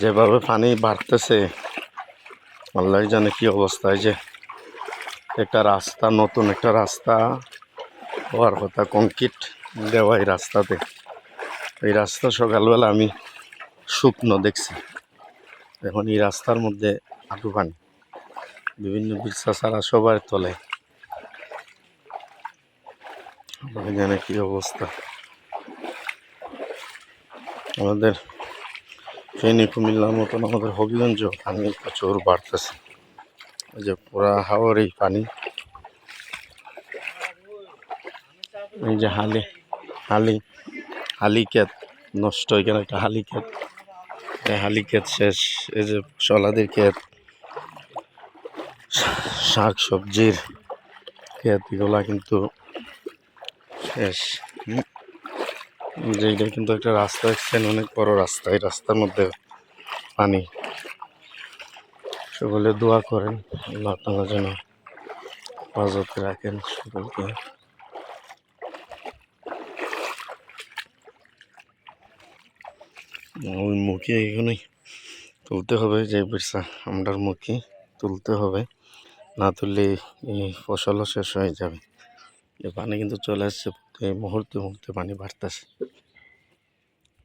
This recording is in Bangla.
যেভাবে পানি বাড়তেছে আল্লাহ জানে কি অবস্থা। এই যে একটা রাস্তা, নতুন একটা রাস্তা হওয়ার কথা, কংক্রিট দেওয়া এই রাস্তাতে। এই রাস্তা সকালবেলা আমি শুকনো দেখছি, এখন এই রাস্তার মধ্যে হাঁটু পানি, বিভিন্ন রিক্সা ছাড়া সবার তলে। জানে কি অবস্থা। আমাদের ফেনী কুমিল্লার মতন আমাদের হবিগঞ্জ পানি প্রচুর বাড়তেছে। এই যে পুরা হাওর এই পানি, এই যে হালি ক্ষেত নষ্ট, এখানে একটা হালি ক্ষেত, এই হালি ক্ষেত শেষ। এই যে ফসলাদির ক্ষেত, শাক সবজির ক্ষেত, এগুলা কিন্তু শেষ। যে এটা কিন্তু একটা রাস্তা দেখছেন, অনেক বড় রাস্তা। এই রাস্তার মধ্যে পানি। সকলে দোয়া করেন আল্লাহ তাআলা যেন হেফাজতে রাখেন সকলকে। ওই মুখে এখানে তুলতে হবে, যে বিরসা আমরার মুখে তুলতে হবে, না তুললে এই ফসলও শেষ হয়ে যাবে। এই পানি কিন্তু চলে আসছে, এই মুহূর্তে মুহূর্তে পানি বাড়তেছে।